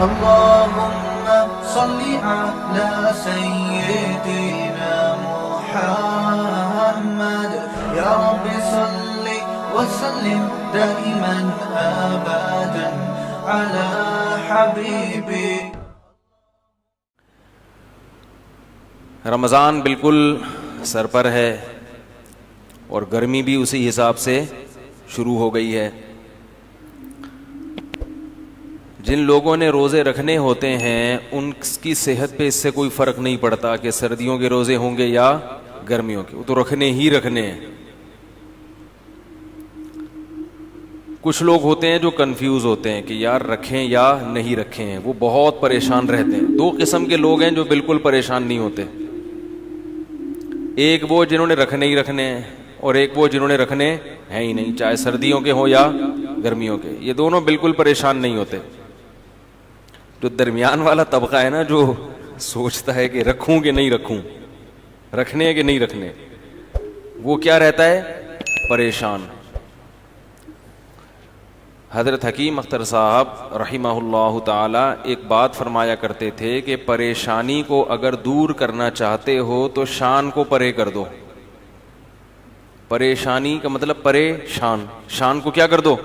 اللهم صل على سيدنا محمد يا رب صل وسلم دائما ابدا على حبيبي. رمضان بالکل سر پر ہے اور گرمی بھی اسی حساب سے شروع ہو گئی ہے. جن لوگوں نے روزے رکھنے ہوتے ہیں ان کی صحت پہ اس سے کوئی فرق نہیں پڑتا کہ سردیوں کے روزے ہوں گے یا گرمیوں کے, وہ تو رکھنے ہی رکھنے ہیں. کچھ لوگ ہوتے ہیں جو کنفیوز ہوتے ہیں کہ یار رکھیں یا نہیں رکھیں, وہ بہت پریشان رہتے ہیں. دو قسم کے لوگ ہیں جو بالکل پریشان نہیں ہوتے, ایک وہ جنہوں نے رکھنے ہی رکھنے ہیں اور ایک وہ جنہوں نے رکھنے ہیں ہی نہیں, چاہے سردیوں کے ہوں یا گرمیوں کے. یہ دونوں بالکل پریشان نہیں ہوتے. جو درمیان والا طبقہ ہے نا, جو سوچتا ہے کہ رکھوں کہ نہیں رکھوں, رکھنے کہ نہیں رکھنے, وہ کیا رہتا ہے, پریشان. حضرت حکیم اختر صاحب رحمہ اللہ تعالی ایک بات فرمایا کرتے تھے کہ پریشانی کو اگر دور کرنا چاہتے ہو تو شان کو پرے کر دو. پریشانی کا مطلب پریشان, شان کو کیا کر دو,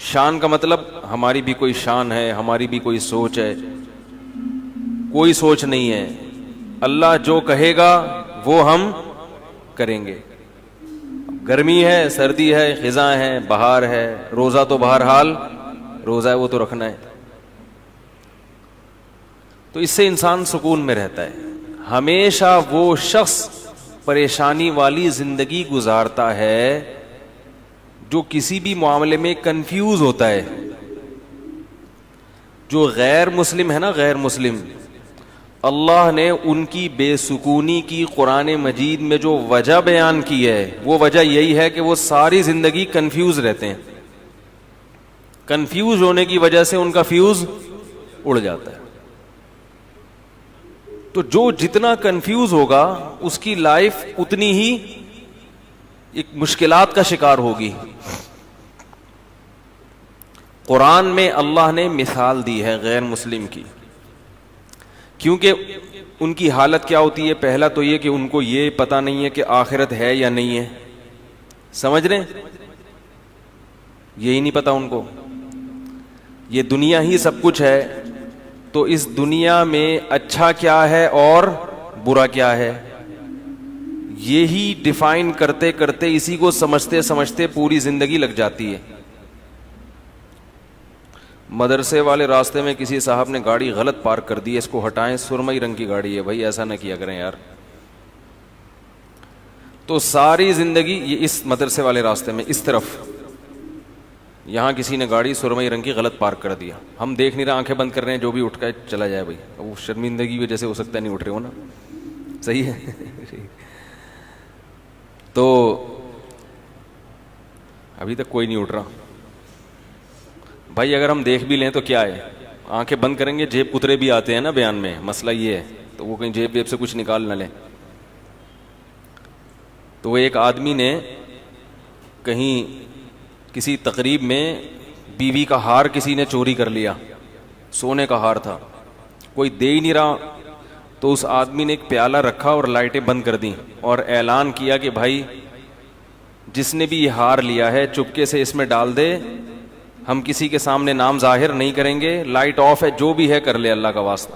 شان کا مطلب ہماری بھی کوئی شان ہے, ہماری بھی کوئی سوچ ہے. کوئی سوچ نہیں ہے, اللہ جو کہے گا وہ ہم کریں گے. گرمی ہے, سردی ہے, خزاں ہے, بہار ہے, روزہ تو بہرحال روزہ ہے, وہ تو رکھنا ہے. تو اس سے انسان سکون میں رہتا ہے. ہمیشہ وہ شخص پریشانی والی زندگی گزارتا ہے جو کسی بھی معاملے میں کنفیوز ہوتا ہے. جو غیر مسلم ہے نا, غیر مسلم, اللہ نے ان کی بے سکونی کی قرآن مجید میں جو وجہ بیان کی ہے وہ وجہ یہی ہے کہ وہ ساری زندگی کنفیوز رہتے ہیں. کنفیوز ہونے کی وجہ سے ان کا فیوز اڑ جاتا ہے. تو جو جتنا کنفیوز ہوگا اس کی لائف اتنی ہی ایک مشکلات کا شکار ہوگی. قرآن میں اللہ نے مثال دی ہے غیر مسلم کی, کیونکہ ان کی حالت کیا ہوتی ہے. پہلا تو یہ کہ ان کو یہ پتہ نہیں ہے کہ آخرت ہے یا نہیں ہے, سمجھ رہے ہیں, یہی نہیں پتا ان کو. یہ دنیا ہی سب کچھ ہے, تو اس دنیا میں اچھا کیا ہے اور برا کیا ہے, یہی ڈیفائن کرتے کرتے اسی کو سمجھتے سمجھتے پوری زندگی لگ جاتی ہے. مدرسے والے راستے میں کسی صاحب نے گاڑی غلط پارک کر دی, اس کو ہٹائیں, سرمئی رنگ کی گاڑی ہے, بھائی ایسا نہ کیا کریں یار. تو ساری زندگی یہ اس مدرسے والے راستے میں اس طرف, یہاں کسی نے گاڑی سرمئی رنگ کی غلط پارک کر دیا, ہم دیکھ نہیں رہے, آنکھیں بند کر رہے ہیں, جو بھی اٹھ کے چلا جائے بھائی. وہ شرمندگی وجہ سے ہو سکتا ہے نہیں اٹھ رہے ہو نا, صحیح ہے. تو ابھی تک کوئی نہیں اٹھ رہا بھائی. اگر ہم دیکھ بھی لیں تو کیا ہے, آنکھیں بند کریں گے, جیب کترے بھی آتے ہیں نا بیان میں, مسئلہ یہ ہے, تو وہ کہیں جیب سے کچھ نکال نہ لیں. تو وہ ایک آدمی نے کہیں کسی تقریب میں بیوی کا ہار کسی نے چوری کر لیا, سونے کا ہار تھا, کوئی دے ہی نہیں رہا. تو اس آدمی نے ایک پیالہ رکھا اور لائٹیں بند کر دیں اور اعلان کیا کہ بھائی جس نے بھی یہ ہار لیا ہے چپکے سے اس میں ڈال دے, ہم کسی کے سامنے نام ظاہر نہیں کریں گے, لائٹ آف ہے, جو بھی ہے کر لے اللہ کا واسطہ.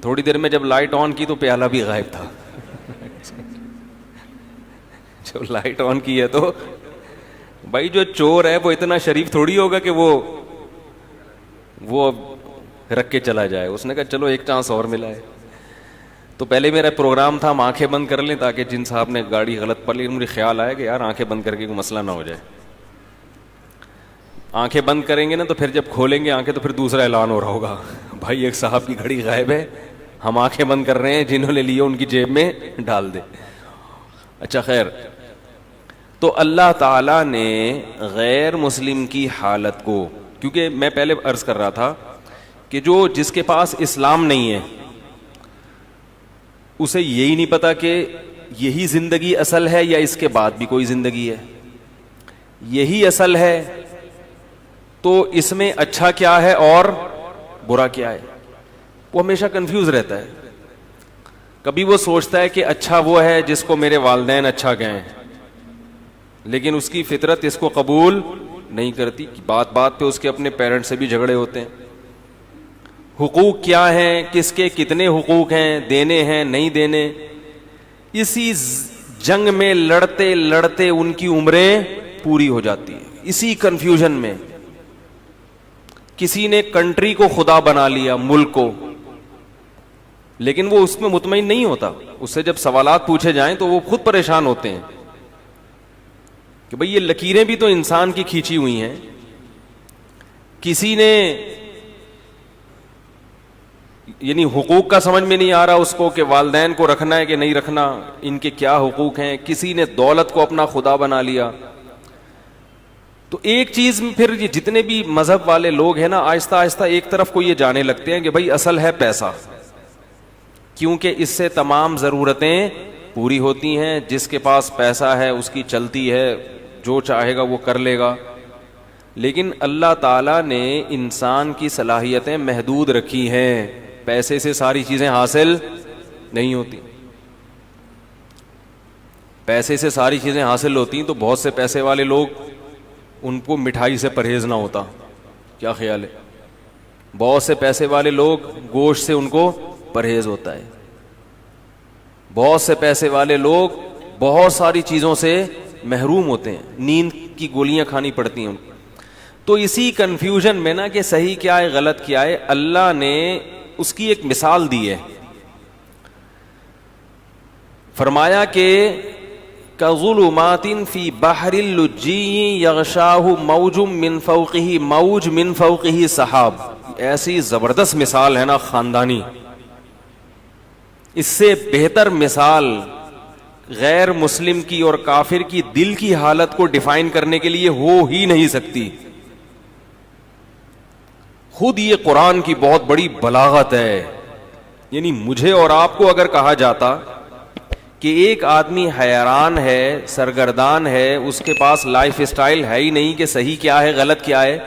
تھوڑی دیر میں جب لائٹ آن کی تو پیالہ بھی غائب تھا. جو لائٹ آن کی ہے تو بھائی جو چور ہے وہ اتنا شریف تھوڑی ہوگا کہ وہ رکھ کے چلا جائے. اس نے کہا چلو ایک چانس اور ملا ہے. تو پہلے میرا پروگرام تھا ہم آنکھیں بند کر لیں تاکہ جن صاحب نے گاڑی غلط پڑ لی, مجھے خیال آیا کہ یار آنکھیں بند کر کے کوئی مسئلہ نہ ہو جائے. آنکھیں بند کریں گے نا تو پھر جب کھولیں گے آنکھیں تو پھر دوسرا اعلان ہو رہا ہوگا, بھائی ایک صاحب کی گھڑی غائب ہے, ہم آنکھیں بند کر رہے ہیں, جنہوں نے لیے ان کی جیب میں ڈال دے. اچھا خیر, تو اللہ تعالیٰ نے غیر مسلم کی حالت کو, کیونکہ میں پہلے عرض کر رہا تھا کہ جس کے پاس اسلام نہیں ہے اسے یہی نہیں پتا کہ یہی زندگی اصل ہے یا اس کے بعد بھی کوئی زندگی ہے. یہی اصل ہے تو اس میں اچھا کیا ہے اور برا کیا ہے؟ وہ ہمیشہ کنفیوز رہتا ہے. کبھی وہ سوچتا ہے کہ اچھا وہ ہے جس کو میرے والدین اچھا کہیں، لیکن اس کی فطرت اس کو قبول نہیں کرتی. بات بات پہ اس کے اپنے پیرنٹ سے بھی جھگڑے ہوتے ہیں. حقوق کیا ہیں، کس کے کتنے حقوق ہیں، دینے ہیں نہیں دینے، اسی جنگ میں لڑتے لڑتے ان کی عمریں پوری ہو جاتی ہیں. اسی کنفیوژن میں کسی نے کنٹری کو خدا بنا لیا، ملک کو، لیکن وہ اس میں مطمئن نہیں ہوتا. اس سے جب سوالات پوچھے جائیں تو وہ خود پریشان ہوتے ہیں کہ بھئی یہ لکیریں بھی تو انسان کی کھینچی ہوئی ہیں. کسی نے یعنی حقوق کا سمجھ میں نہیں آ رہا اس کو کہ والدین کو رکھنا ہے کہ نہیں رکھنا، ان کے کیا حقوق ہیں. کسی نے دولت کو اپنا خدا بنا لیا. تو ایک چیز پھر یہ جتنے بھی مذہب والے لوگ ہیں نا، آہستہ آہستہ ایک طرف کو یہ جانے لگتے ہیں کہ بھئی اصل ہے پیسہ، کیونکہ اس سے تمام ضرورتیں پوری ہوتی ہیں. جس کے پاس پیسہ ہے اس کی چلتی ہے، جو چاہے گا وہ کر لے گا. لیکن اللہ تعالیٰ نے انسان کی صلاحیتیں محدود رکھی ہیں. پیسے سے ساری چیزیں حاصل نہیں ہوتی. پیسے سے ساری چیزیں حاصل ہوتی تو بہت سے پیسے والے لوگ، ان کو مٹھائی سے پرہیز نہ ہوتا. کیا خیال ہے؟ بہت سے پیسے والے لوگ گوشت سے ان کو پرہیز ہوتا ہے. بہت سے پیسے والے لوگ بہت ساری چیزوں سے محروم ہوتے ہیں، نیند کی گولیاں کھانی پڑتی ہیں ان کو. تو اسی کنفیوژن میں نا کہ صحیح کیا ہے غلط کیا ہے، اللہ نے اس کی ایک مثال دی ہے. فرمایا کہ كَظُلُمَاتٍ فِي بَحْرِ اللُّجِّيِّ يَغْشَاهُ مَوْجٌ مِّن فَوْقِهِ مَوْجٌ مِّن فَوْقِهِ سَحَابٌ. ایسی زبردست مثال ہے نا خاندانی. اس سے بہتر مثال غیر مسلم کی اور کافر کی دل کی حالت کو ڈیفائن کرنے کے لیے ہو ہی نہیں سکتی. خود یہ قرآن کی بہت بڑی بلاغت ہے. یعنی مجھے اور آپ کو اگر کہا جاتا کہ ایک آدمی حیران ہے، سرگردان ہے، اس کے پاس لائف اسٹائل ہے ہی نہیں کہ صحیح کیا ہے غلط کیا ہے،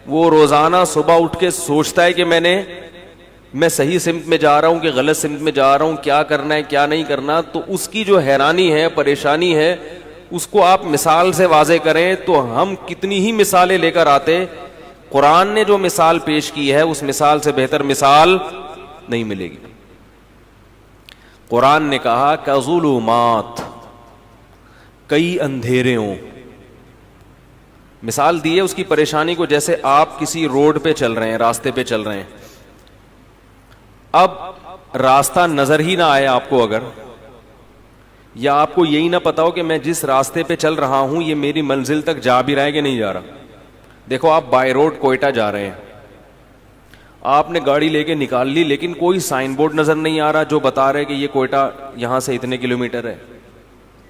وہ روزانہ صبح اٹھ کے سوچتا ہے کہ میں صحیح سمت میں جا رہا ہوں کہ غلط سمت میں جا رہا ہوں، کیا کرنا ہے کیا نہیں کرنا. تو اس کی جو حیرانی ہے، پریشانی ہے، اس کو آپ مثال سے واضح کریں تو ہم کتنی ہی مثالیں لے کر آتے. قرآن نے جو مثال پیش کی ہے اس مثال سے بہتر مثال نہیں ملے گی. قرآن نے کہا کظلمات، کئی اندھیرے ہوں. مثال دی ہے اس کی پریشانی کو، جیسے آپ کسی روڈ پہ چل رہے ہیں، راستے پہ چل رہے ہیں. اب راستہ نظر ہی نہ آئے آپ کو اگر، یا آپ کو یہی نہ پتا ہو کہ میں جس راستے پہ چل رہا ہوں یہ میری منزل تک جا بھی رہا ہے کہ نہیں جا رہا. دیکھو آپ بائی روڈ کوئٹہ جا رہے ہیں، آپ نے گاڑی لے کے نکال لی، لیکن کوئی سائن بورڈ نظر نہیں آ رہا جو بتا رہے کہ یہ کوئٹہ یہاں سے اتنے کلومیٹر ہے.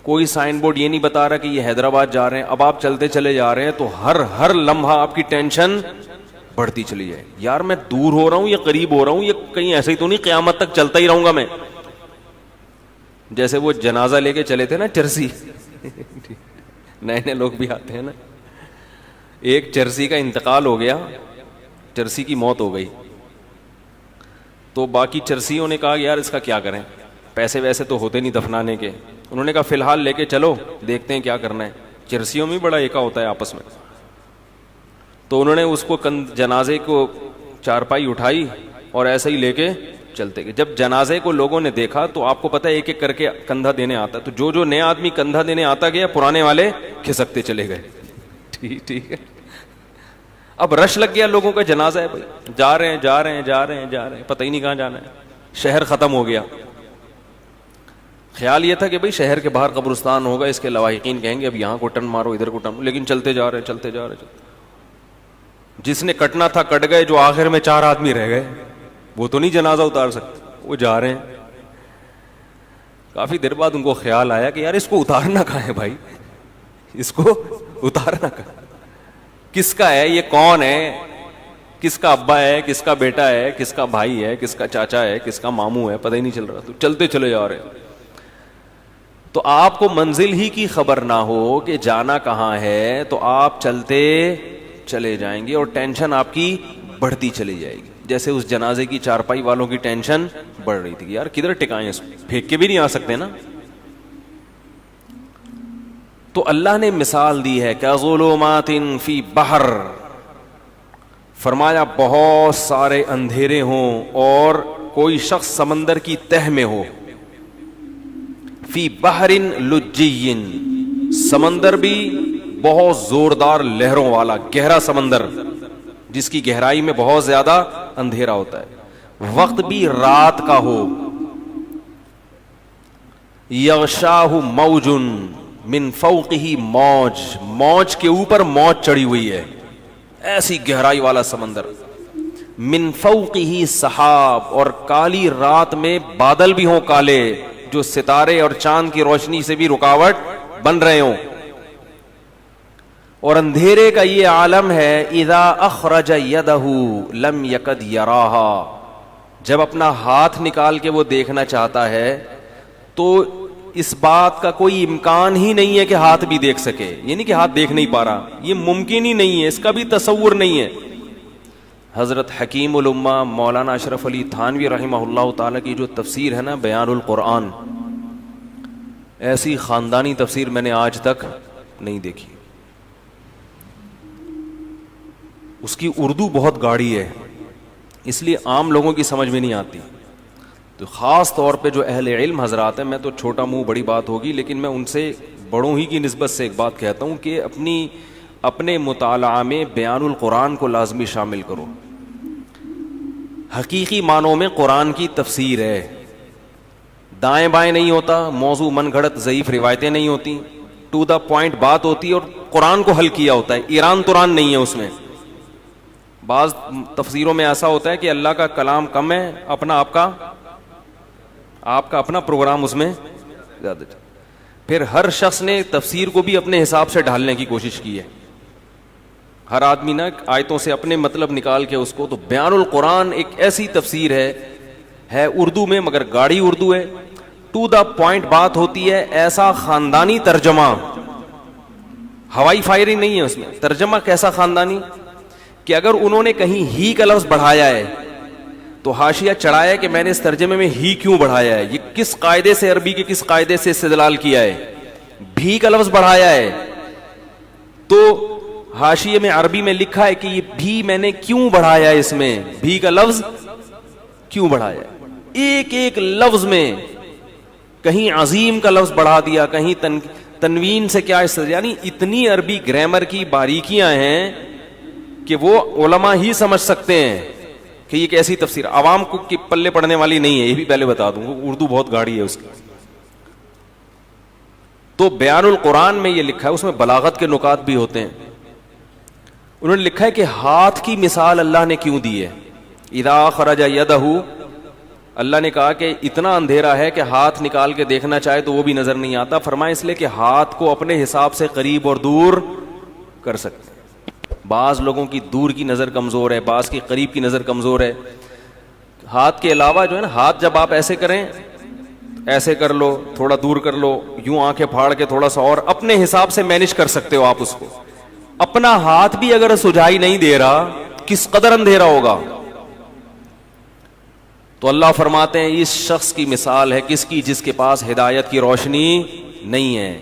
کوئی سائن بورڈ یہ نہیں بتا رہا کہ یہ حیدرآباد جا رہے ہیں. اب آپ چلتے چلے جا رہے ہیں تو ہر لمحہ آپ کی ٹینشن بڑھتی چلی جائے. یار میں دور ہو رہا ہوں یا قریب ہو رہا ہوں، یہ کہیں ایسے ہی تو نہیں قیامت تک چلتا ہی رہوں گا میں. جیسے وہ جنازہ لے کے چلے تھے نا چرسی، نئے نئے لوگ بھی آتے ہیں نا. ایک چرسی کا انتقال ہو گیا، چرسی کی موت ہو گئی، تو باقی چرسیوں نے کہا یار اس کا کیا کریں، پیسے ویسے تو ہوتے نہیں دفنانے کے. انہوں نے کہا فی الحال لے کے چلو، دیکھتے ہیں کیا کرنا ہے. چرسیوں میں بڑا ایکا ہوتا ہے آپس میں. تو انہوں نے اس کو جنازے کو چارپائی اٹھائی اور ایسے ہی لے کے چلتے گئے. جب جنازے کو لوگوں نے دیکھا تو آپ کو پتہ ہے ایک ایک کر کے کندھا دینے آتا، تو جو نیا آدمی کندھا دینے آتا گیا پرانے والے کھسکتے چلے گئے. ٹھیک ہے. اب رش لگ گیا لوگوں کا، جنازہ ہے بھائی، جا رہے ہیں، پتہ ہی نہیں کہاں جانا ہے. شہر ختم ہو گیا. خیال یہ تھا کہ بھائی شہر کے باہر قبرستان ہوگا، اس کے لواحقین کہیں گے اب یہاں کو ٹرن مارو ادھر کو ٹرن، لیکن چلتے جا رہے. جس نے کٹنا تھا کٹ گئے، جو آخر میں 4 آدمی رہ گئے وہ تو نہیں جنازہ اتار سکتے، وہ جا رہے ہیں. کافی دیر بعد ان کو خیال آیا کہ یار اس کو اتارنا کہاں ہے بھائی، اس کو اتارنا کہاں، کس کا ہے یہ، کون ہے، کس کا ابا ہے، کس کا بیٹا ہے، کس کا بھائی ہے، کس کا چاچا ہے، کس کا ماموں ہے، پتہ ہی نہیں چل رہا. تو چلتے چلے جا رہے. تو آپ کو منزل ہی کی خبر نہ ہو کہ جانا کہاں ہے، تو آپ چلتے چلے جائیں گے اور ٹینشن آپ کی بڑھتی چلی جائے گی. جیسے اس جنازے کی چارپائی والوں کی ٹینشن بڑھ رہی تھی, یار کدھر ٹکائیں, اس پھینک کے بھی نہیں آ سکتے نا. تو اللہ نے مثال دی ہے کہ ظلمات فی بحر, فرمایا بہت سارے اندھیرے ہوں اور کوئی شخص سمندر کی تہ میں ہو. فی بحر لجی, سمندر بھی بہت زوردار لہروں والا گہرا سمندر جس کی گہرائی میں بہت زیادہ اندھیرا ہوتا ہے. وقت بھی رات کا ہو. یغشاہ موج من فوقہ موج, موج کے اوپر موج چڑھی ہوئی ہے, ایسی گہرائی والا سمندر. من فوقہ سحاب, اور کالی رات میں بادل بھی ہوں کالے جو ستارے اور چاند کی روشنی سے بھی رکاوٹ بن رہے ہوں. اور اندھیرے کا یہ عالم ہے اذا اخرج یدہ لم یکد یراہا, جب اپنا ہاتھ نکال کے وہ دیکھنا چاہتا ہے تو اس بات کا کوئی امکان ہی نہیں ہے کہ ہاتھ بھی دیکھ سکے, یعنی کہ ہاتھ دیکھ نہیں پا رہا, یہ ممکن ہی نہیں ہے, اس کا بھی تصور نہیں ہے. حضرت حکیم الامہ مولانا اشرف علی تھانوی رحمہ اللہ تعالی کی جو تفسیر ہے نا بیان القرآن, ایسی خاندانی تفسیر میں نے آج تک نہیں دیکھی. اس کی اردو بہت گاڑی ہے, اس لیے عام لوگوں کی سمجھ میں نہیں آتی. تو خاص طور پہ جو اہل علم حضرات ہیں, میں تو چھوٹا منہ بڑی بات ہوگی لیکن میں ان سے بڑوں ہی کی نسبت سے ایک بات کہتا ہوں کہ اپنے مطالعہ میں بیان القرآن کو لازمی شامل کرو. حقیقی معنوں میں قرآن کی تفسیر ہے, دائیں بائیں نہیں ہوتا, موضوع من گھڑت ضعیف روایتیں نہیں ہوتی, ٹو دا پوائنٹ بات ہوتی ہے اور قرآن کو حل کیا ہوتا ہے, ایران تران نہیں ہے اس میں. بعض تفسیروں میں ایسا ہوتا ہے کہ اللہ کا کلام کم ہے, آپ کا اپنا پروگرام اس میں زیادہ. پھر ہر شخص نے تفسیر کو بھی اپنے حساب سے ڈھالنے کی کوشش کی ہے, ہر آدمی نا آیتوں سے اپنے مطلب نکال کے اس کو. تو بیان القرآن ایک ایسی تفسیر ہے اردو میں مگر گاڑی اردو ہے, ٹو دا پوائنٹ بات ہوتی ہے, ایسا خاندانی ترجمہ, ہوائی فائرنگ نہیں ہے اس میں. ترجمہ کیسا خاندانی کہ اگر انہوں نے کہیں ہی کا لفظ بڑھایا ہے تو حاشیہ چڑھایا ہے کہ میں نے اس ترجمے میں ہی کیوں بڑھایا ہے, یہ کس قاعدے سے, عربی کے کس قاعدے سے استدلال کیا ہے. بھی کا لفظ بڑھایا ہے تو حاشیے میں عربی میں لکھا ہے کہ یہ بھی میں نے کیوں بڑھایا ہے, اس میں بھی کا لفظ کیوں بڑھایا ہے. ایک ایک لفظ میں کہیں عظیم کا لفظ بڑھا دیا, کہیں تنوین سے کیا استدلال, یعنی اتنی عربی گرامر کی باریکیاں ہیں کہ وہ علماء ہی سمجھ سکتے ہیں کہ یہ کیسی تفسیر, عوام کو کی پلے پڑنے والی نہیں ہے, یہ بھی پہلے بتا دوں, اردو بہت گاڑی ہے اس کی. تو بیان القرآن میں یہ لکھا ہے, اس میں بلاغت کے نکات بھی ہوتے ہیں. انہوں نے لکھا ہے کہ ہاتھ کی مثال اللہ نے کیوں دی ہے. اذا خرج یدہ, اللہ نے کہا کہ اتنا اندھیرا ہے کہ ہاتھ نکال کے دیکھنا چاہے تو وہ بھی نظر نہیں آتا. فرمایا اس لیے کہ ہاتھ کو اپنے حساب سے قریب اور دور کر سکتے. بعض لوگوں کی دور کی نظر کمزور ہے, بعض کی قریب کی نظر کمزور ہے. ہاتھ کے علاوہ جو ہے نا, ہاتھ جب آپ ایسے کریں, ایسے کر لو, تھوڑا دور کر لو, یوں آنکھیں پھاڑ کے تھوڑا سا, اور اپنے حساب سے مینج کر سکتے ہو آپ اس کو. اپنا ہاتھ بھی اگر سجائی نہیں دے رہا, کس قدر اندھیرا ہوگا. تو اللہ فرماتے ہیں اس شخص کی مثال ہے کس کی, جس کے پاس ہدایت کی روشنی نہیں ہے.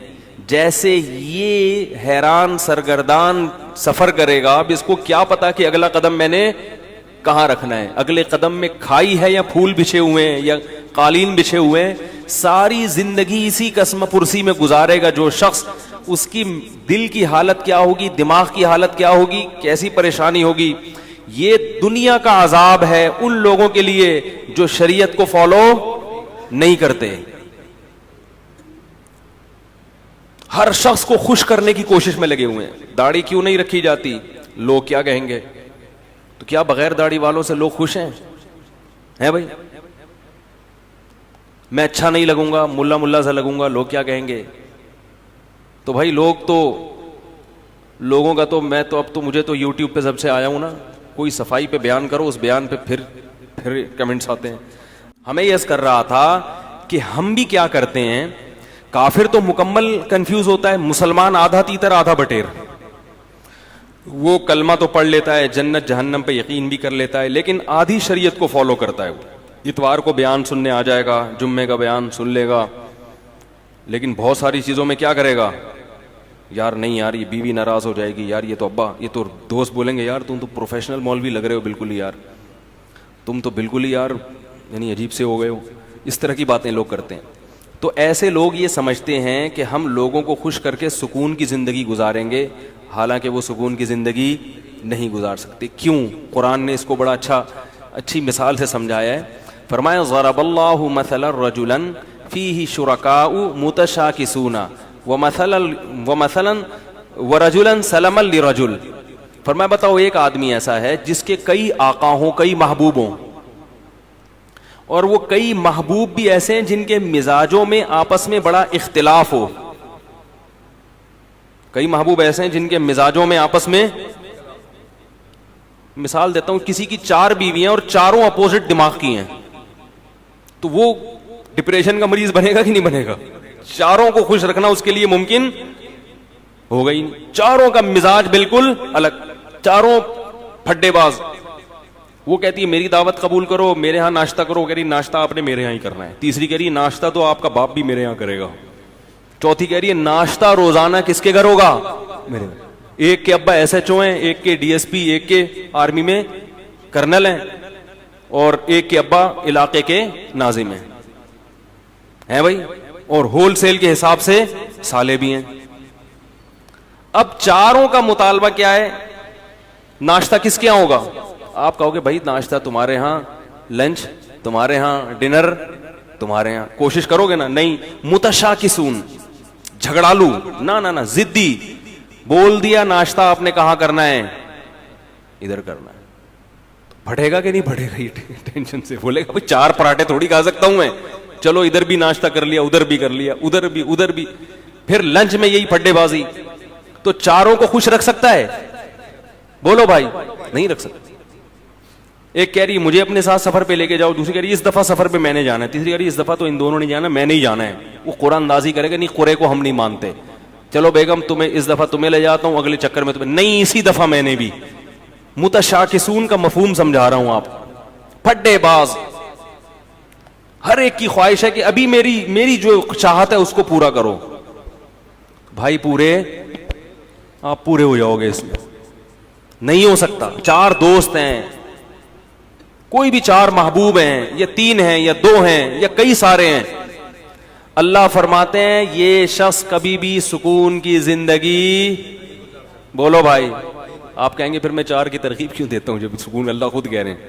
جیسے یہ حیران سرگردان سفر کرے گا, اب اس کو کیا پتا کہ اگلا قدم میں نے کہاں رکھنا ہے, اگلے قدم میں کھائی ہے یا پھول بچھے ہوئے ہیں یا قالین بچھے ہوئے ہیں. ساری زندگی اسی قسم پرسی میں گزارے گا جو شخص, اس کی دل کی حالت کیا ہوگی, دماغ کی حالت کیا ہوگی, کیسی پریشانی ہوگی. یہ دنیا کا عذاب ہے ان لوگوں کے لیے جو شریعت کو فالو نہیں کرتے. ہر شخص کو خوش کرنے کی کوشش میں لگے ہوئے ہیں. داڑھی کیوں نہیں رکھی جاتی, لوگ کیا کہیں گے. تو کیا بغیر داڑھی والوں سے لوگ خوش ہیں بھائی؟ میں اچھا نہیں لگوں گا, ملا سا لگوں گا, لوگ کیا کہیں گے. تو بھائی لوگوں کا تو میں تو اب تو مجھے تو یوٹیوب پہ سب سے آیا ہوں نا, کوئی صفائی پہ بیان کرو, اس بیان پہ پھر کمنٹس آتے ہیں. ہمیں یس کر رہا تھا کہ ہم بھی کیا کرتے ہیں, کافر تو مکمل کنفیوز ہوتا ہے, مسلمان آدھا تیتر آدھا بٹیر. وہ کلمہ تو پڑھ لیتا ہے, جنت جہنم پہ یقین بھی کر لیتا ہے, لیکن آدھی شریعت کو فالو کرتا ہے. وہ اتوار کو بیان سننے آ جائے گا, جمعے کا بیان سن لے گا, لیکن بہت ساری چیزوں میں کیا کرے گا, یار نہیں یار یہ بیوی ناراض ہو جائے گی, یار یہ تو ابا, یہ تو دوست بولیں گے یار تم تو پروفیشنل مولوی لگ رہے ہو بالکل ہی, یار تم تو بالکل ہی یار یعنی عجیب سے ہو گئے ہو. اس طرح کی باتیں لوگ کرتے ہیں. تو ایسے لوگ یہ سمجھتے ہیں کہ ہم لوگوں کو خوش کر کے سکون کی زندگی گزاریں گے, حالانکہ وہ سکون کی زندگی نہیں گزار سکتے. کیوں؟ قرآن نے اس کو بڑا اچھی مثال سے سمجھایا ہے. فرمایا ضرب اللہ مثلا رجلا فیہ شرکاء متشاکسون ومثلا ورجلا سلما لرجل. فرمایا بتاؤ ایک آدمی ایسا ہے جس کے کئی آقا ہوں, کئی محبوب ہوں, اور وہ کئی محبوب بھی ایسے ہیں جن کے مزاجوں میں آپس میں بڑا اختلاف ہو. کئی محبوب ایسے ہیں جن کے مزاجوں میں آپس میں, مثال دیتا ہوں, کسی کی 4 بیویاں اور چاروں اپوزٹ دماغ کی ہیں, تو وہ ڈپریشن کا مریض بنے گا کہ نہیں بنے گا؟ چاروں کو خوش رکھنا اس کے لیے ممکن ہوگا ہی نہیں. چاروں کا مزاج بالکل الگ, چاروں پھڈے باز. وہ کہتی ہے میری دعوت قبول کرو, میرے ہاں ناشتہ کرو, وہ کہہ رہی ناشتہ آپ نے میرے یہاں ہی کرنا ہے. تیسری کہہ رہی ناشتہ تو آپ کا باپ بھی میرے یہاں کرے گا. چوتھی کہہ رہی ہے ناشتہ روزانہ کس کے گھر ہوگا؟ میرے گھر. ایک کے ابا ایس ایچ او ہیں, ایک کے ڈی ایس پی, ایک کے آرمی میں کرنل ہیں, اور ایک کے ابا علاقے کے ناظم ہیں بھائی, اور ہول سیل کے حساب سے سالے بھی ہیں. اب چاروں کا مطالبہ کیا ہے, ناشتہ کس کے یہاں ہوگا؟ آپ کہو گے بھائی ناشتہ تمہارے ہاں, لنچ تمہارے ہاں, ڈنر تمہارے ہاں. کوشش کرو گے نا؟ نہیں. متشاکسون, جھگڑالو, نہ ضدی. بول دیا ناشتہ آپ نے کہاں کرنا ہے, ادھر کرنا ہے. بڑھے گا کہ نہیں بڑھے گا؟ یہ ٹینشن سے بولے گا بھائی 4 پراٹھے تھوڑی کھا سکتا ہوں میں, چلو ادھر بھی ناشتہ کر لیا, ادھر بھی کر لیا, ادھر بھی. پھر لنچ میں یہی پھڈے بازی. تو چاروں کو خوش رکھ سکتا ہے؟ بولو بھائی, نہیں رکھ سکتا. ایک کہہ رہی مجھے اپنے ساتھ سفر پہ لے کے جاؤ, دوسری کہہ رہی اس دفعہ سفر پہ میں نے جانا ہے, تیسری کہہ رہی اس دفعہ تو ان دونوں نے جانا, میں نہیں جانا ہے. وہ قرآن اندازی کرے گا نہیں قرے کو ہم نہیں مانتے, چلو بیگم تمہیں اس دفعہ تمہیں لے جاتا ہوں, اگلے چکر میں تمہیں نہیں, اسی دفعہ میں نے بھی. متشاکسون کا مفہوم سمجھا رہا ہوں آپ. پھڈے باز, ہر ایک کی خواہش ہے کہ ابھی میری جو چاہت ہے اس کو پورا کرو. بھائی آپ پورے ہو جاؤ گے اس میں, نہیں ہو سکتا. 4 دوست ہیں, کوئی بھی 4 محبوب ہیں, یا 3 ہیں, یا 2 ہیں, یا کئی سارے ہیں. اللہ فرماتے ہیں یہ شخص کبھی بھی سکون کی زندگی, بولو بھائی. آپ کہیں گے پھر میں 4 کی ترغیب کیوں دیتا ہوں جب سکون اللہ خود کہہ رہے ہیں.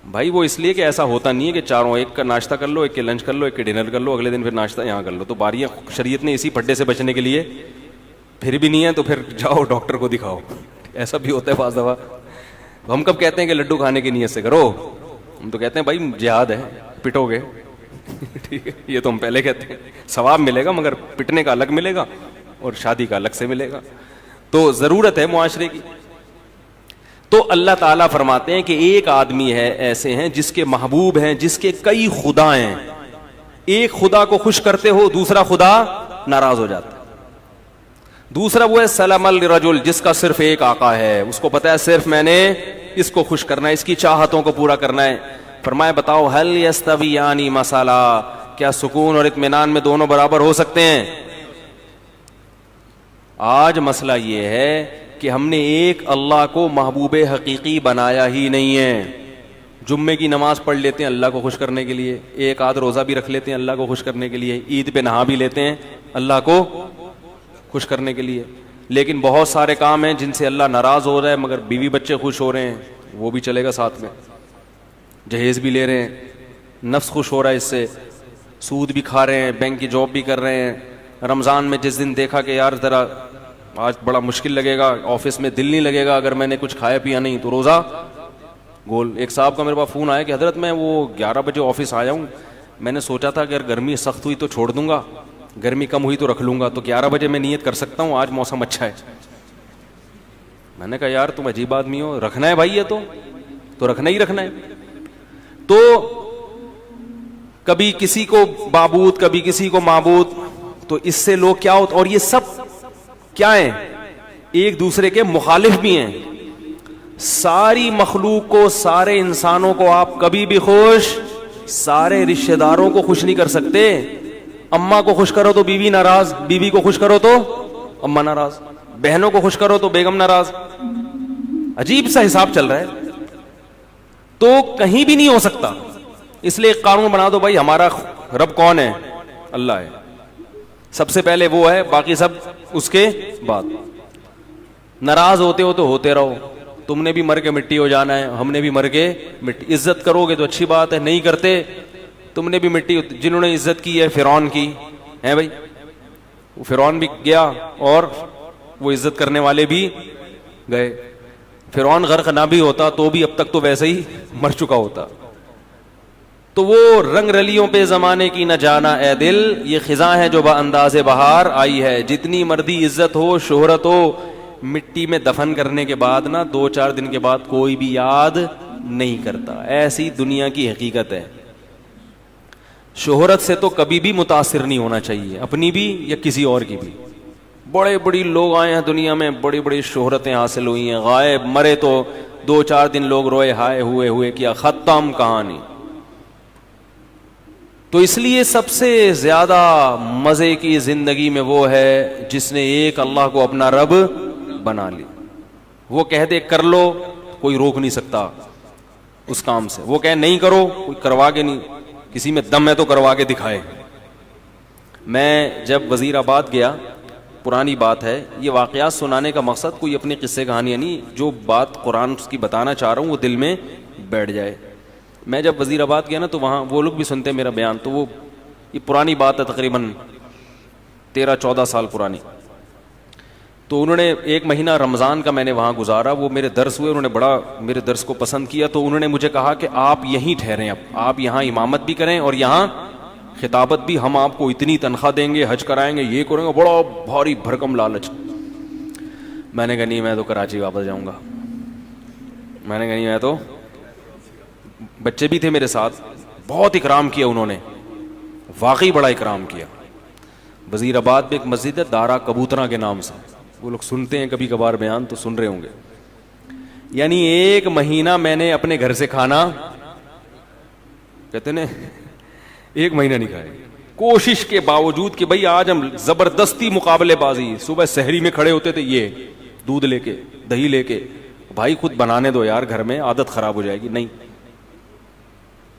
بھائی وہ اس لیے کہ ایسا ہوتا نہیں ہے کہ چاروں, ایک کا ناشتہ کر لو, ایک کے لنچ کر لو, ایک کے ڈنر کر لو, اگلے دن پھر ناشتہ یہاں کر لو. تو باریاں شریعت نے اسی پھڈے سے بچنے کے لیے, پھر بھی نہیں ہے تو پھر جاؤ ڈاکٹر کو دکھاؤ. ایسا بھی ہوتا ہے بعض دفعہ. ہم کب کہتے ہیں کہ لڈو کھانے کی نیت سے کرو؟ ہم تو کہتے ہیں بھائی جہاد ہے, پٹو گے. ٹھیک ہے, یہ تو ہم پہلے کہتے ہیں. ثواب ملے گا مگر پٹنے کا الگ ملے گا اور شادی کا الگ سے ملے گا. تو ضرورت ہے معاشرے کی. تو اللہ تعالیٰ فرماتے ہیں کہ ایک آدمی ہے ایسے ہیں جس کے محبوب ہیں, جس کے کئی خدا ہیں. ایک خدا کو خوش کرتے ہو, دوسرا خدا ناراض ہو جاتا ہے. دوسرا وہ ہے سلام الرجل, جس کا صرف ایک آقا ہے, اس کو پتا ہے صرف میں نے اس کو خوش کرنا ہے, اس کی چاہتوں کو پورا کرنا ہے. فرمایا بتاؤ هل یستویان مثلا, کیا سکون اور اطمینان میں دونوں برابر ہو سکتے ہیں؟ آج مسئلہ یہ ہے کہ ہم نے ایک اللہ کو محبوب حقیقی بنایا ہی نہیں ہے. جمعے کی نماز پڑھ لیتے ہیں اللہ کو خوش کرنے کے لیے, ایک آدھ روزہ بھی رکھ لیتے ہیں اللہ کو خوش کرنے کے لیے, عید پہ نہا بھی لیتے ہیں اللہ کو خوش کرنے کے لیے. لیکن بہت سارے کام ہیں جن سے اللہ ناراض ہو رہا ہے, مگر بیوی بچے خوش ہو رہے ہیں, وہ بھی چلے گا ساتھ میں. جہیز بھی لے رہے ہیں, نفس خوش ہو رہا ہے اس سے, سود بھی کھا رہے ہیں, بینک کی جاب بھی کر رہے ہیں. رمضان میں جس دن دیکھا کہ یار ذرا آج بڑا مشکل لگے گا, آفس میں دل نہیں لگے گا اگر میں نے کچھ کھایا پیا نہیں, تو روزہ گول. ایک صاحب کا میرے پاس فون آیا کہ حضرت میں وہ 11 بجے آفس آیا ہوں, میں نے سوچا تھا کہ اگر گرمی سخت ہوئی تو چھوڑ دوں گا, گرمی کم ہوئی تو رکھ لوں گا, تو 11 بجے میں نیت کر سکتا ہوں, آج موسم اچھا ہے. میں نے کہا یار تم عجیب آدمی ہو, رکھنا ہے بھائی, یہ تو رکھنا ہی رکھنا ہے. تو کبھی کسی کو معبود, کبھی کسی کو معبود, تو اس سے لوگ کیا ہوتا. اور یہ سب کیا ہیں؟ ایک دوسرے کے مخالف بھی ہیں. ساری مخلوق کو, سارے انسانوں کو آپ کبھی بھی خوش, سارے رشتہ داروں کو خوش نہیں کر سکتے. اماں کو خوش کرو تو بیوی ناراض, بیوی کو خوش کرو تو اماں ناراض, بہنوں کو خوش کرو تو بیگم ناراض. عجیب سا حساب چل رہا ہے, تو کہیں بھی نہیں ہو سکتا. اس لیے ایک قانون بنا دو, بھائی ہمارا رب کون ہے؟ اللہ ہے, سب سے پہلے وہ ہے, باقی سب اس کے بعد. ناراض ہوتے ہو تو ہوتے رہو, تم نے بھی مر کے مٹی ہو جانا ہے, ہم نے بھی مر کے مٹی. عزت کرو گے تو اچھی بات ہے, نہیں کرتے تم نے بھی مٹی. جنہوں نے عزت کی ہے فرعون کی ہے بھائی, وہ فرعون بھی گیا اور وہ عزت کرنے والے بھی گئے. فرعون غرق نہ بھی ہوتا تو بھی اب تک تو ویسے ہی مر چکا ہوتا. تو وہ رنگ رلیوں پہ زمانے کی نہ جانا اے دل, یہ خزاں ہے جو بانداز بہار آئی ہے. جتنی مردی عزت ہو, شہرت ہو, مٹی میں دفن کرنے کے بعد نا 2-4 دن کے بعد کوئی بھی یاد نہیں کرتا. ایسی دنیا کی حقیقت ہے. شہرت سے تو کبھی بھی متاثر نہیں ہونا چاہیے, اپنی بھی یا کسی اور کی بھی. بڑے بڑی لوگ آئے ہیں دنیا میں, بڑی بڑی شہرتیں حاصل ہوئی ہیں, غائب مرے تو 2-4 دن لوگ روئے ہائے ہوئے کیا, ختم کہانی. تو اس لیے سب سے زیادہ مزے کی زندگی میں وہ ہے جس نے ایک اللہ کو اپنا رب بنا لی. وہ کہہ دے کر لو, کوئی روک نہیں سکتا اس کام سے. وہ کہے نہیں کرو, کوئی کروا کے نہیں, کسی میں دم ہے تو کروا کے دکھائے. میں جب وزیر آباد گیا, پرانی بات ہے, یہ واقعات سنانے کا مقصد کوئی اپنی قصے کہانیاں نہیں, جو بات قرآن کی بتانا چاہ رہا ہوں وہ دل میں بیٹھ جائے. میں جب وزیر آباد گیا نا تو وہاں وہ لوگ بھی سنتے میرا بیان, تو وہ یہ پرانی بات ہے, تقریباً 13-14 سال پرانی. تو انہوں نے 1 مہینہ رمضان کا میں نے وہاں گزارا, وہ میرے درس ہوئے, انہوں نے بڑا میرے درس کو پسند کیا. تو انہوں نے مجھے کہا کہ آپ یہیں ٹھہریں, اب آپ یہاں امامت بھی کریں اور یہاں خطابت بھی, ہم آپ کو اتنی تنخواہ دیں گے, حج کرائیں گے, یہ کریں گے. بڑا بھاری بھرکم لالچ. میں نے کہا نہیں, میں تو کراچی واپس جاؤں گا. میں نے کہا نہیں, میں تو, بچے بھی تھے میرے ساتھ, بہت اکرام کیا انہوں نے, واقعی بڑا اکرام کیا. وزیر آباد میں ایک مسجد ہے دارا کبوترا کے نام سے, وہ لوگ سنتے ہیں کبھی کبھار بیان تو سن رہے ہوں گے. یعنی 1 مہینہ میں نے اپنے گھر سے کھانا, کہتے ہیں 1 مہینہ نہیں کھائے, کوشش کے باوجود کہ بھئی آج ہم زبردستی مقابلے بازی. صبح سحری میں کھڑے ہوتے تھے, یہ دودھ لے کے, دہی لے کے, بھائی خود بنانے دو یار, گھر میں عادت خراب ہو جائے گی. نہیں,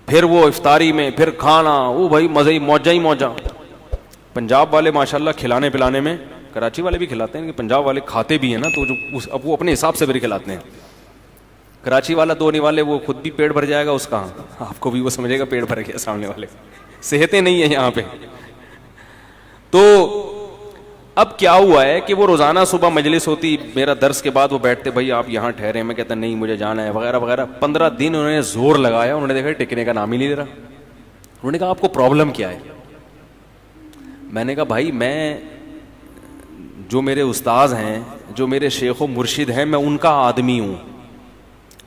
پھر وہ افطاری میں پھر کھانا, وہ بھائی مزے ہی موجہ ہی موجہ. پنجاب والے ماشاءاللہ کھلانے پلانے میں, کراچی والے بھی کھلاتے ہیں, کہ پنجاب والے کھاتے بھی ہیں نا, تو جو اب وہ اپنے حساب سے بھی کھلاتے ہیں. کراچی والا 2 نہیں والے, وہ خود بھی پیٹ بھر جائے گا اس کا, آپ کو بھی وہ سمجھے گا پیٹ بھر گیا, سامنے والے صحتیں نہیں ہیں یہاں پہ. تو اب کیا ہوا ہے کہ وہ روزانہ صبح مجلس ہوتی, میرا درس کے بعد وہ بیٹھتے, بھائی آپ یہاں ٹھہرے. میں کہتا نہیں مجھے جانا ہے وغیرہ وغیرہ. 15 دن انہوں نے زور لگایا, انہوں نے دیکھا ٹکنے کا نام ہی نہیں لے رہا. انہوں نے کہا آپ کو پرابلم کیا ہے؟ میں نے کہا بھائی میں, جو میرے استاذ ہیں, جو میرے شیخ و مرشد ہیں, میں ان کا آدمی ہوں.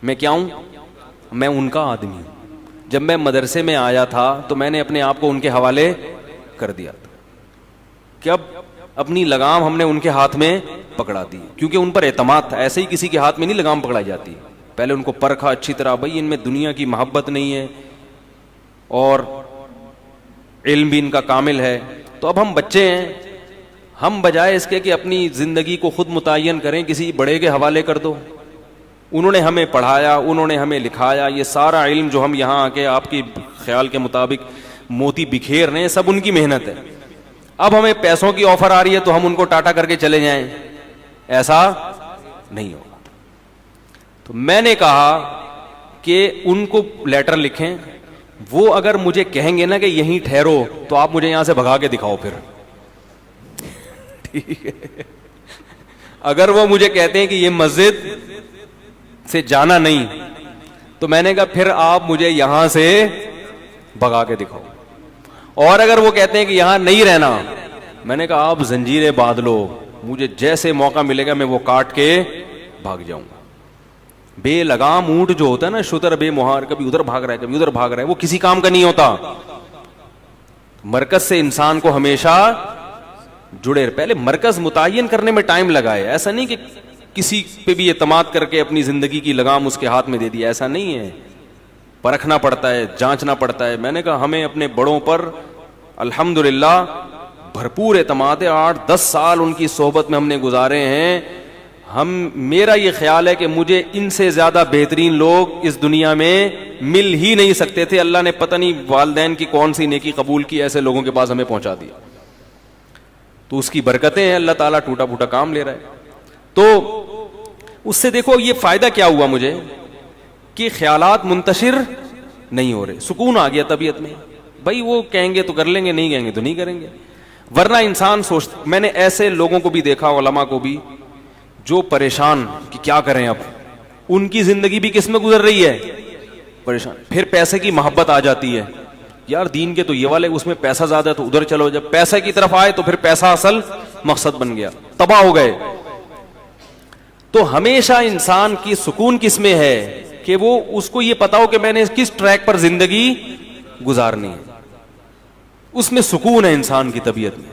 میں کیا ہوں؟ میں ان کا آدمی ہوں. جب میں مدرسے میں آیا تھا تو میں نے اپنے آپ کو ان کے حوالے کر دیا تھا, کہ اب اپنی لگام ہم نے ان کے ہاتھ میں پکڑا دی, کیونکہ ان پر اعتماد تھا. ایسے ہی کسی کے ہاتھ میں نہیں لگام پکڑائی جاتی, پہلے ان کو پرکھا اچھی طرح, بھائی ان میں دنیا کی محبت نہیں ہے اور علم بھی ان کا کامل ہے. تو اب ہم بچے ہیں, ہم بجائے اس کے کہ اپنی زندگی کو خود متعین کریں, کسی بڑے کے حوالے کر دو. انہوں نے ہمیں پڑھایا, انہوں نے ہمیں لکھایا, یہ سارا علم جو ہم یہاں آ کے آپ کی خیال کے مطابق موتی بکھیر رہے ہیں, سب ان کی محنت ہے. اب ہمیں پیسوں کی آفر آ رہی ہے تو ہم ان کو ٹاٹا کر کے چلے جائیں, ایسا نہیں ہوگا. تو میں نے کہا کہ ان کو لیٹر لکھیں, وہ اگر مجھے کہیں گے نا کہ یہیں ٹھہرو تو آپ مجھے یہاں سے بھگا کے دکھاؤ پھر, ٹھیک ہے. اگر وہ مجھے کہتے ہیں کہ یہ مسجد سے جانا نہیں, تو میں نے کہا پھر آپ مجھے یہاں سے بھگا کے دکھاؤ. اور اگر وہ کہتے ہیں کہ یہاں نہیں رہنا, میں نے کہا آپ زنجیریں باندھ لو, مجھے جیسے موقع ملے گا میں وہ کاٹ کے بھاگ جاؤں گا. بے لگام اونٹ جو ہوتا ہے نا, شتر بے مہار, کبھی ادھر بھاگ رہا ہے کبھی ادھر بھاگ رہا ہے, وہ کسی کام کا نہیں ہوتا. مرکز سے انسان کو ہمیشہ جڑے. پہلے مرکز متعین کرنے میں ٹائم لگا ہے, ایسا نہیں کہ کسی پہ بھی اعتماد کر کے اپنی زندگی کی لگام اس کے ہاتھ میں دے دی, ایسا نہیں ہے. پرکھنا پڑتا ہے, جانچنا پڑتا ہے. میں نے کہا ہمیں اپنے بڑوں پر الحمدللہ بھرپور اعتماد ہے. 8-10 سال ان کی صحبت میں ہم نے گزارے ہیں. میرا یہ خیال ہے کہ مجھے ان سے زیادہ بہترین لوگ اس دنیا میں مل ہی نہیں سکتے تھے. اللہ نے پتہ نہیں والدین کی کون سی نیکی قبول کی, ایسے لوگوں کے پاس ہمیں پہنچا دیا. تو اس کی برکتیں ہیں, اللہ تعالیٰ ٹوٹا پھوٹا کام لے رہا ہے. تو اس سے دیکھو یہ فائدہ کیا ہوا مجھے کہ خیالات منتشر نہیں ہو رہے, سکون آ گیا طبیعت میں. بھائی وہ کہیں گے تو کر لیں گے, نہیں کہیں گے تو نہیں کریں گے. ورنہ انسان سوچتا, میں نے ایسے لوگوں کو بھی دیکھا, علماء کو بھی, جو پریشان کہ کیا کریں اب, ان کی زندگی بھی کس میں گزر رہی ہے, پریشان. پھر پیسے کی محبت آ جاتی ہے, یار دین کے تو یہ والے, اس میں پیسہ زیادہ ہے تو ادھر چلو. جب پیسے کی طرف آئے تو پھر پیسہ اصل مقصد بن گیا, تباہ ہو گئے. تو ہمیشہ انسان کی سکون کس میں ہے کہ وہ اس کو یہ پتا ہو کہ میں نے کس ٹریک پر زندگی گزارنی ہے. اس میں سکون ہے انسان کی طبیعت میں,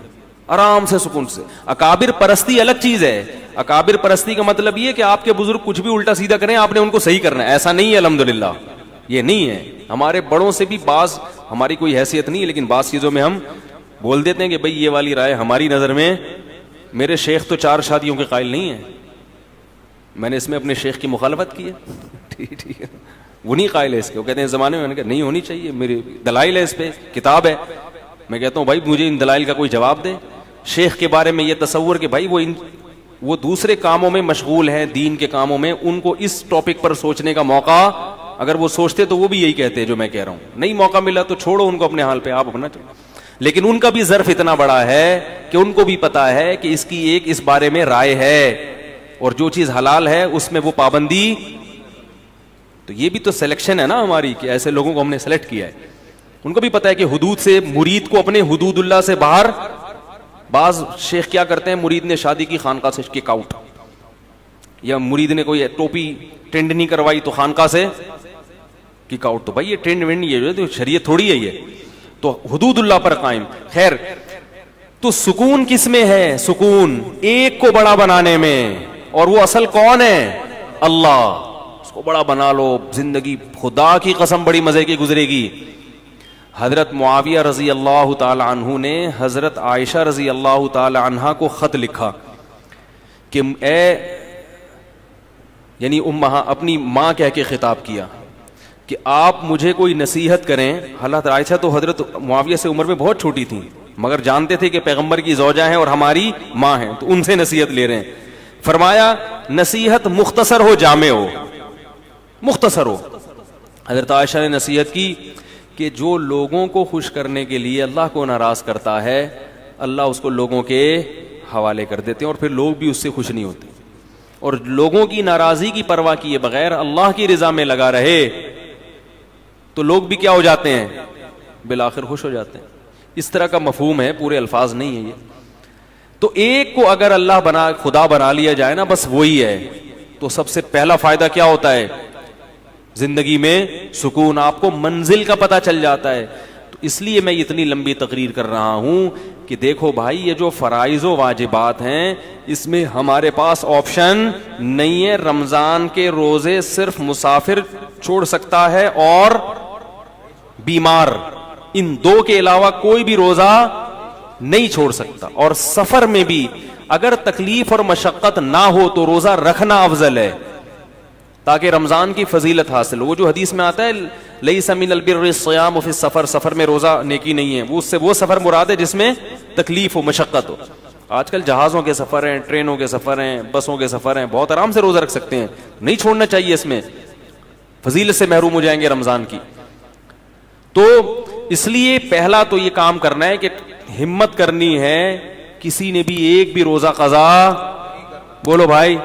آرام سے سکون سے. اکابر پرستی الگ چیز ہے. اکابر پرستی کا مطلب یہ کہ آپ کے بزرگ کچھ بھی الٹا سیدھا کریں, آپ نے ان کو صحیح کرنا ہے, ایسا نہیں ہے. الحمدللہ یہ نہیں ہے. ہمارے بڑوں سے بھی بعض, ہماری کوئی حیثیت نہیں ہے, لیکن بعض چیزوں میں ہم بول دیتے ہیں کہ بھئی یہ والی رائے ہماری نظر میں, میرے شیخ تو 4 شادیوں کے قائل نہیں ہیں, میں نے اس میں اپنے شیخ کی مخالفت کی ہے. ٹھیک ہے, وہ نہیں قائل ہے اس کے. وہ کہتے ہیں زمانے میں, میں نے کہا نہیں ہونی چاہیے, میری دلائل ہے, اس پہ کتاب ہے. میں کہتا ہوں بھائی مجھے ان دلائل کا کوئی جواب دے. شیخ کے بارے میں یہ تصور کہ بھائی وہ دوسرے کاموں میں مشغول ہیں, دین کے کاموں میں, ان کو اس ٹاپک پر سوچنے کا موقع اگر وہ سوچتے تو وہ بھی یہی کہتے جو میں کہہ رہا ہوں. نہیں موقع ملا تو چھوڑو ان کو اپنے حال پہ, آپ اپنا چلو. لیکن ان کا بھی ظرف اتنا بڑا ہے کہ ان کو بھی پتا ہے کہ اس کی ایک اس بارے میں رائے ہے, اور جو چیز حلال ہے اس میں وہ پابندی. تو یہ بھی تو سلیکشن ہے نا ہماری, کہ ایسے لوگوں کو ہم نے سلیکٹ کیا ہے. ان کو بھی پتا ہے کہ حدود سے, مرید کو اپنے حدود اللہ سے باہر. بعض شیخ کیا کرتے ہیں, مرید نے شادی کی خانقاہ سے کک آؤٹ, یا مرید نے کوئی ٹوپی ٹرینڈ نہیں کروائی تو خانقاہ سے کک آؤٹ. تو بھائی یہ ٹرینڈ وینڈ یہ جو شریعت تھوڑی ہے, یہ تو حدود اللہ پر قائم. خیر, تو سکون کس میں ہے؟ سکون ایک کو بڑا بنانے میں, اور وہ اصل کون ہے؟ اللہ. اس کو بڑا بنا لو, زندگی خدا کی قسم بڑی مزے کی گزرے گی. حضرت معاویہ رضی اللہ تعالی عنہ نے حضرت عائشہ رضی اللہ تعالی عنہا کو خط لکھا کہ اے, یعنی اپنی ماں کہہ کے خطاب کیا کہ آپ مجھے کوئی نصیحت کریں. حضرت عائشہ تو حضرت معاویہ سے عمر میں بہت چھوٹی تھیں, مگر جانتے تھے کہ پیغمبر کی زوجہ ہیں اور ہماری ماں ہیں, تو ان سے نصیحت لے رہے ہیں. فرمایا نصیحت مختصر ہو, جامع ہو, مختصر ہو. حضرت عائشہ نے نصیحت کی کہ جو لوگوں کو خوش کرنے کے لیے اللہ کو ناراض کرتا ہے, اللہ اس کو لوگوں کے حوالے کر دیتے ہیں, اور پھر لوگ بھی اس سے خوش نہیں ہوتے. اور لوگوں کی ناراضی کی پرواہ کیے بغیر اللہ کی رضا میں لگا رہے تو لوگ بھی کیا ہو جاتے ہیں, بالآخر خوش ہو جاتے ہیں. اس طرح کا مفہوم ہے, پورے الفاظ نہیں ہے یہ. تو ایک کو اگر اللہ خدا بنا لیا جائے نا, بس وہی ہے, تو سب سے پہلا فائدہ کیا ہوتا ہے زندگی میں؟ سکون. آپ کو منزل کا پتہ چل جاتا ہے. تو اس لیے میں اتنی لمبی تقریر کر رہا ہوں کہ دیکھو بھائی, یہ جو فرائض و واجبات ہیں اس میں ہمارے پاس آپشن نہیں ہے. رمضان کے روزے صرف مسافر چھوڑ سکتا ہے اور بیمار, ان 2 کے علاوہ کوئی بھی روزہ نہیں چھوڑ سکتا. اور سفر میں بھی اگر تکلیف اور مشقت نہ ہو تو روزہ رکھنا افضل ہے تاکہ رمضان کی فضیلت حاصل ہو. وہ جو حدیث میں آتا ہے لیس من البر الصیام فی السفر, سفر میں روزہ نیکی نہیں ہے, اس سے وہ سفر مراد ہے جس میں تکلیف ہو, مشقت ہو. آج کل جہازوں کے سفر ہیں, ٹرینوں کے سفر ہیں, بسوں کے سفر ہیں, بہت آرام سے روزہ رکھ سکتے ہیں, نہیں چھوڑنا چاہیے, اس میں فضیلت سے محروم ہو جائیں گے رمضان کی. تو اس لیے پہلا تو یہ کام کرنا ہے کہ ہمت کرنی ہے, کسی نے بھی ایک بھی روزہ قضا, بولو بھائی,